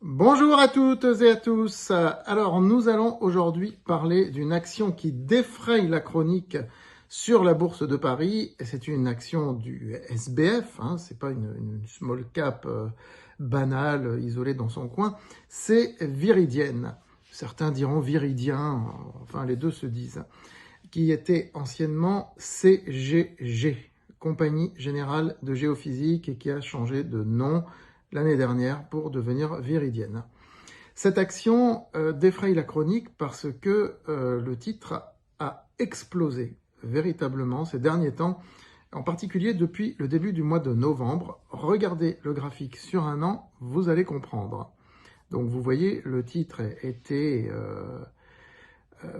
Bonjour à toutes et à tous. Alors, nous allons aujourd'hui parler d'une action qui défraye la chronique sur la bourse de Paris. C'est une action du SBF, c'est pas une small cap banale, isolée dans son coin. C'est Viridien. Certains diront Viridien, enfin les deux se disent, qui était anciennement CGG, Compagnie Générale de Géophysique, et qui a changé de nom l'année dernière pour devenir Viridien. Cette action défraye la chronique parce que le titre a explosé véritablement ces derniers temps, en particulier depuis le début du mois de novembre. Regardez le graphique sur un an, vous allez comprendre. Donc vous voyez, le titre était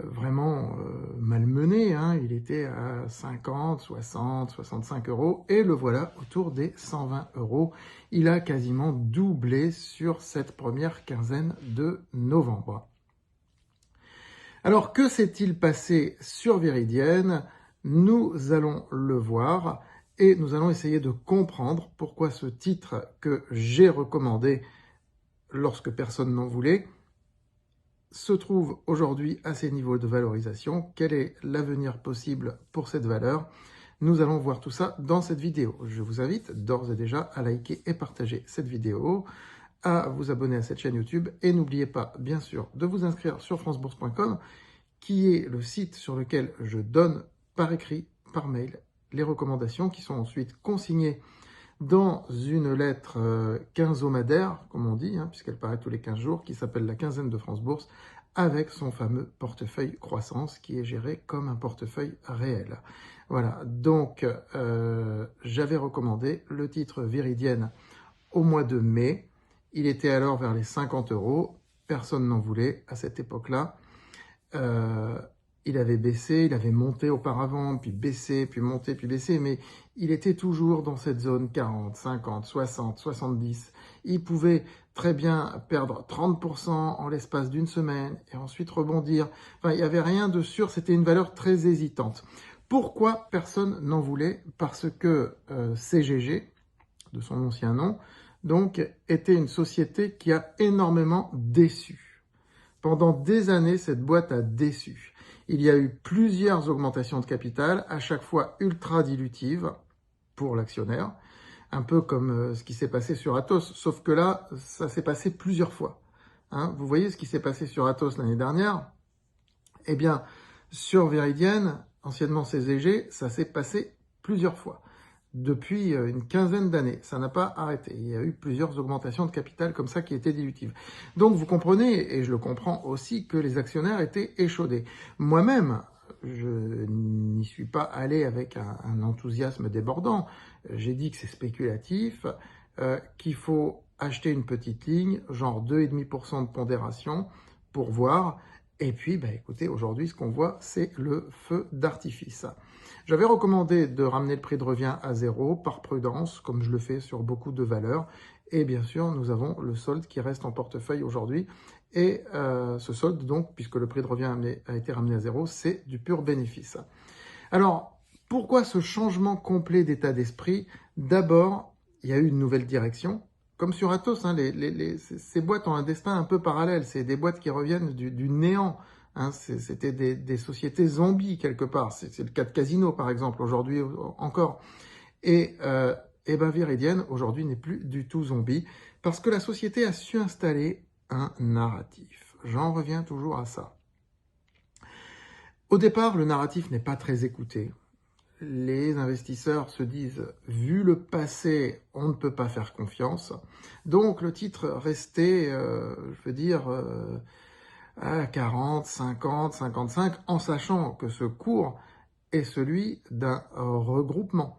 vraiment malmené, il était à 50, 60, 65 euros, et le voilà autour des 120 euros. Il a quasiment doublé sur cette première quinzaine de novembre. Alors, que s'est-il passé sur Viridien? Nous allons le voir, et nous allons essayer de comprendre pourquoi ce titre que j'ai recommandé lorsque personne n'en voulait se trouve aujourd'hui à ces niveaux de valorisation. Quel est l'avenir possible pour cette valeur? Nous allons voir tout ça dans cette vidéo. Je vous invite d'ores et déjà à liker et partager cette vidéo, à vous abonner à cette chaîne YouTube, et n'oubliez pas, bien sûr, de vous inscrire sur francebourse.com, qui est le site sur lequel je donne par écrit, par mail, les recommandations qui sont ensuite consignées dans une lettre quinzomadaire, comme on dit, puisqu'elle paraît tous les 15 jours, qui s'appelle la quinzaine de France Bourse, avec son fameux portefeuille croissance qui est géré comme un portefeuille réel. Voilà, donc j'avais recommandé le titre Viridien au mois de mai. Il était alors vers les 50 euros. Personne n'en voulait à cette époque-là. Il avait baissé, il avait monté auparavant, puis baissé, puis monté, puis baissé, mais il était toujours dans cette zone 40, 50, 60, 70. Il pouvait très bien perdre 30% en l'espace d'une semaine et ensuite rebondir. Enfin, il n'y avait rien de sûr, c'était une valeur très hésitante. Pourquoi personne n'en voulait? Parce que CGG, de son ancien nom, donc, était une société qui a énormément déçu. Pendant des années, cette boîte a déçu. Il y a eu plusieurs augmentations de capital, à chaque fois ultra dilutives pour l'actionnaire, un peu comme ce qui s'est passé sur Atos, sauf que là, ça s'est passé plusieurs fois. Vous voyez ce qui s'est passé sur Atos l'année dernière? Eh bien, sur Viridien, anciennement CGG, ça s'est passé plusieurs fois. Depuis une quinzaine d'années, ça n'a pas arrêté. Il y a eu plusieurs augmentations de capital comme ça qui étaient dilutives. Donc vous comprenez, et je le comprends aussi, que les actionnaires étaient échaudés. Moi-même, je n'y suis pas allé avec un enthousiasme débordant. J'ai dit que c'est spéculatif, qu'il faut acheter une petite ligne, genre 2,5% de pondération, pour voir. Et puis, écoutez, aujourd'hui, ce qu'on voit, c'est le feu d'artifice. J'avais recommandé de ramener le prix de revient à zéro, par prudence, comme je le fais sur beaucoup de valeurs. Et bien sûr, nous avons le solde qui reste en portefeuille aujourd'hui. Et ce solde, donc, puisque le prix de revient a été ramené à zéro, c'est du pur bénéfice. Alors, pourquoi ce changement complet d'état d'esprit? D'abord, il y a eu une nouvelle direction. Comme sur Atos, ces boîtes ont un destin un peu parallèle. C'est des boîtes qui reviennent du néant. C'était des sociétés zombies quelque part. C'est le cas de Casino, par exemple, aujourd'hui encore. Et Viridien, aujourd'hui, n'est plus du tout zombie, parce que la société a su installer un narratif. J'en reviens toujours à ça. Au départ, le narratif n'est pas très écouté. Les investisseurs se disent, vu le passé, on ne peut pas faire confiance. Donc le titre restait, à 40, 50, 55, en sachant que ce cours est celui d'un regroupement.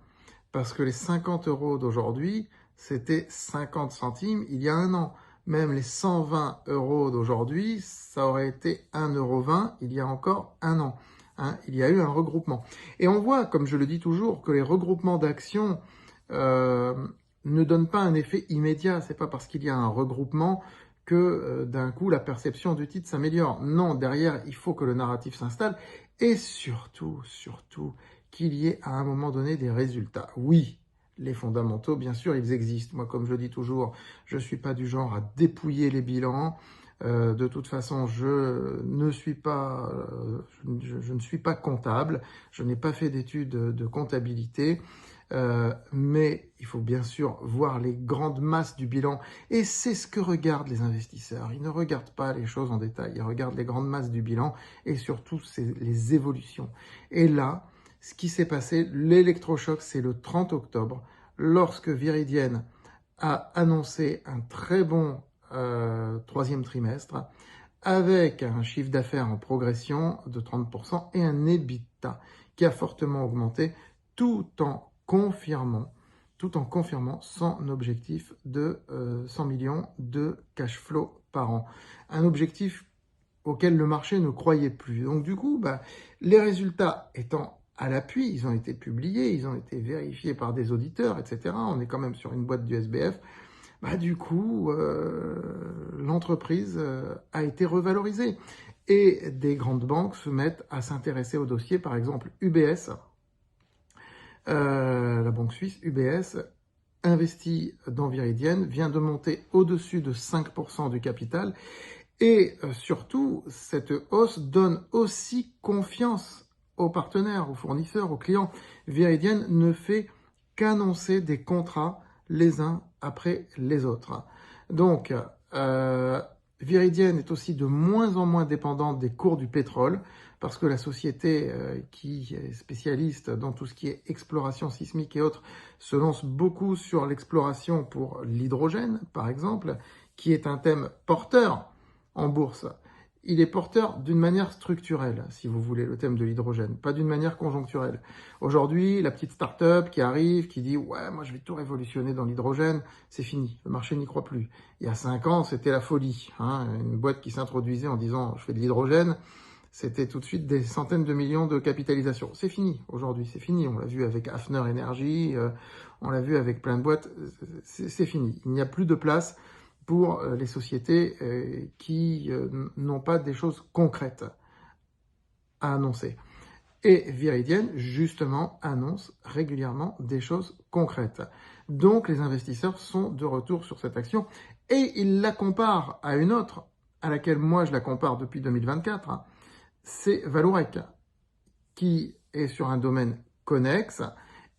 Parce que les 50 euros d'aujourd'hui, c'était 50 centimes il y a un an. Même les 120 euros d'aujourd'hui, ça aurait été 1,20 € il y a encore un an. Il y a eu un regroupement. Et on voit, comme je le dis toujours, que les regroupements d'actions ne donnent pas un effet immédiat. C'est pas parce qu'il y a un regroupement que d'un coup la perception du titre s'améliore. Non, derrière, il faut que le narratif s'installe et surtout, qu'il y ait à un moment donné des résultats. Oui, les fondamentaux, bien sûr, ils existent. Moi, comme je le dis toujours, je ne suis pas du genre à dépouiller les bilans. De toute façon, je ne suis pas comptable, je n'ai pas fait d'études de comptabilité, mais il faut bien sûr voir les grandes masses du bilan, et c'est ce que regardent les investisseurs. Ils ne regardent pas les choses en détail, ils regardent les grandes masses du bilan, et surtout les évolutions. Et là, ce qui s'est passé, l'électrochoc, c'est le 30 octobre, lorsque Viridien a annoncé un très bon troisième trimestre, avec un chiffre d'affaires en progression de 30% et un EBITDA qui a fortement augmenté, tout en confirmant son objectif de 100 millions de cash flow par an. Un objectif auquel le marché ne croyait plus. Donc du coup, les résultats étant à l'appui, ils ont été publiés, ils ont été vérifiés par des auditeurs, etc. On est quand même sur une boîte du SBF. Du coup, l'entreprise a été revalorisée. Et des grandes banques se mettent à s'intéresser au dossier. Par exemple, UBS, la banque suisse UBS, investit dans Viridien, vient de monter au-dessus de 5% du capital. Et surtout, cette hausse donne aussi confiance aux partenaires, aux fournisseurs, aux clients. Viridien ne fait qu'annoncer des contrats les uns après les autres. Donc, Viridien est aussi de moins en moins dépendante des cours du pétrole, parce que la société qui est spécialiste dans tout ce qui est exploration sismique et autres se lance beaucoup sur l'exploration pour l'hydrogène, par exemple, qui est un thème porteur en bourse. Il est porteur d'une manière structurelle, si vous voulez, le thème de l'hydrogène, pas d'une manière conjoncturelle. Aujourd'hui, la petite start-up qui arrive, qui dit « Ouais, moi je vais tout révolutionner dans l'hydrogène », c'est fini, le marché n'y croit plus. Il y a 5 ans, c'était la folie. Une boîte qui s'introduisait en disant « Je fais de l'hydrogène », c'était tout de suite des centaines de millions de capitalisation. C'est fini, aujourd'hui, c'est fini. On l'a vu avec Hafner Energy, on l'a vu avec plein de boîtes, c'est fini. Il n'y a plus de place pour les sociétés qui n'ont pas des choses concrètes à annoncer. Et Viridien, justement, annonce régulièrement des choses concrètes. Donc, les investisseurs sont de retour sur cette action et ils la comparent à une autre, à laquelle moi je la compare depuis 2024, c'est Vallourec, qui est sur un domaine connexe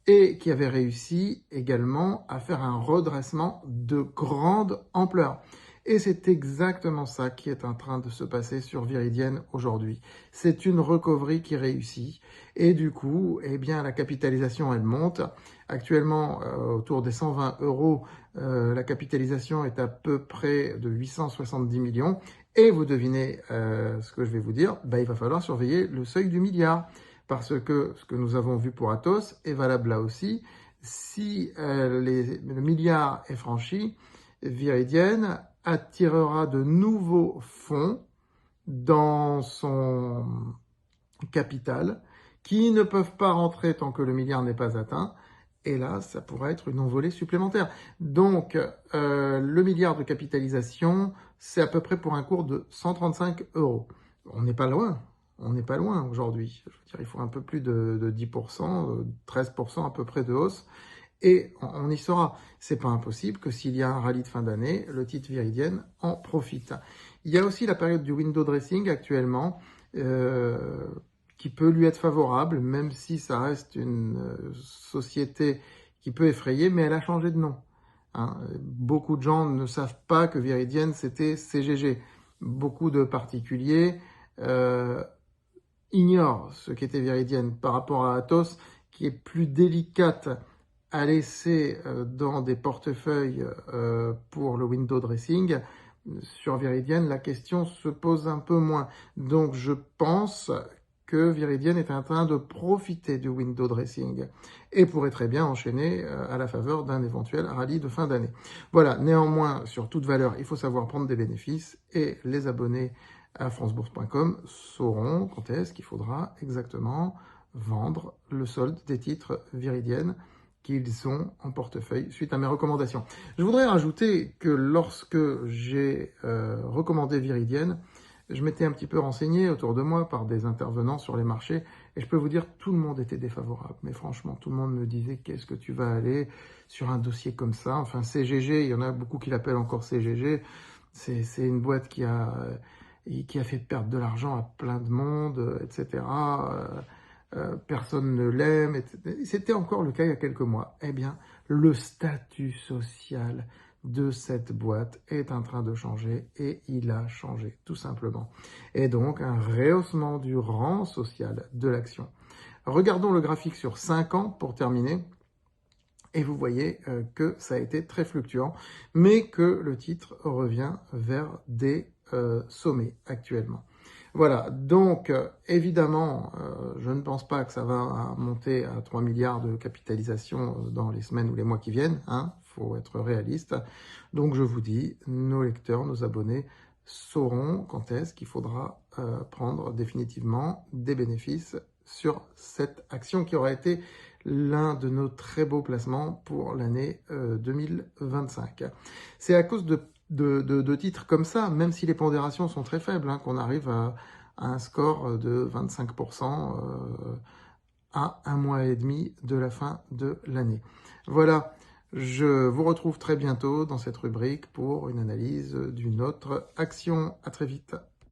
et qui avait réussi également à faire un redressement de grande ampleur. Et c'est exactement ça qui est en train de se passer sur Viridien aujourd'hui. C'est une recovery qui réussit et du coup, la capitalisation, elle monte. Actuellement, autour des 120 €, la capitalisation est à peu près de 870 millions. Et vous devinez ce que je vais vous dire, il va falloir surveiller le seuil du milliard. Parce que ce que nous avons vu pour Atos est valable là aussi. Si le milliard est franchi, Viridien attirera de nouveaux fonds dans son capital qui ne peuvent pas rentrer tant que le milliard n'est pas atteint. Et là, ça pourrait être une envolée supplémentaire. Donc, le milliard de capitalisation, c'est à peu près pour un cours de 135 €. On n'est pas loin. On n'est pas loin aujourd'hui. Je veux dire, il faut un peu plus de 10%, 13% à peu près de hausse. Et on y sera. C'est pas impossible que s'il y a un rallye de fin d'année, le titre Viridien en profite. Il y a aussi la période du window dressing actuellement, qui peut lui être favorable, même si ça reste une société qui peut effrayer, mais elle a changé de nom. Beaucoup de gens ne savent pas que Viridien, c'était CGG. Beaucoup de particuliers ignorent ce qu'était Viridien par rapport à Atos, qui est plus délicate à laisser dans des portefeuilles pour le window dressing. Sur Viridien, la question se pose un peu moins. Donc je pense que Viridien est en train de profiter du window dressing et pourrait très bien enchaîner à la faveur d'un éventuel rallye de fin d'année. Voilà, néanmoins, sur toute valeur, il faut savoir prendre des bénéfices et les abonnés à francebourse.com sauront quand est-ce qu'il faudra exactement vendre le solde des titres Viridien qu'ils ont en portefeuille suite à mes recommandations. Je voudrais rajouter que lorsque j'ai recommandé Viridien, Je m'étais un petit peu renseigné autour de moi par des intervenants sur les marchés et je peux vous dire, tout le monde était défavorable. Mais franchement, tout le monde me disait, qu'est-ce que tu vas aller sur un dossier comme ça? Enfin, CGG, il y en a beaucoup qui l'appellent encore CGG. C'est une boîte qui a fait perdre de l'argent à plein de monde, etc. Personne ne l'aime, etc. C'était encore le cas il y a quelques mois. Eh bien, le statut social de cette boîte est en train de changer et il a changé, tout simplement. Et donc, un rehaussement du rang social de l'action. Regardons le graphique sur 5 ans pour terminer. Et vous voyez que ça a été très fluctuant, mais que le titre revient vers des sommets actuellement. Voilà, donc évidemment, je ne pense pas que ça va monter à 3 milliards de capitalisation dans les semaines ou les mois qui viennent, hein, faut être réaliste. Donc je vous dis, nos lecteurs, nos abonnés sauront quand est-ce qu'il faudra prendre définitivement des bénéfices sur cette action qui aura été l'un de nos très beaux placements pour l'année 2025. C'est à cause de titres comme ça, même si les pondérations sont très faibles, hein, qu'on arrive à un score de 25% à un mois et demi de la fin de l'année. Voilà, je vous retrouve très bientôt dans cette rubrique pour une analyse d'une autre action. À très vite.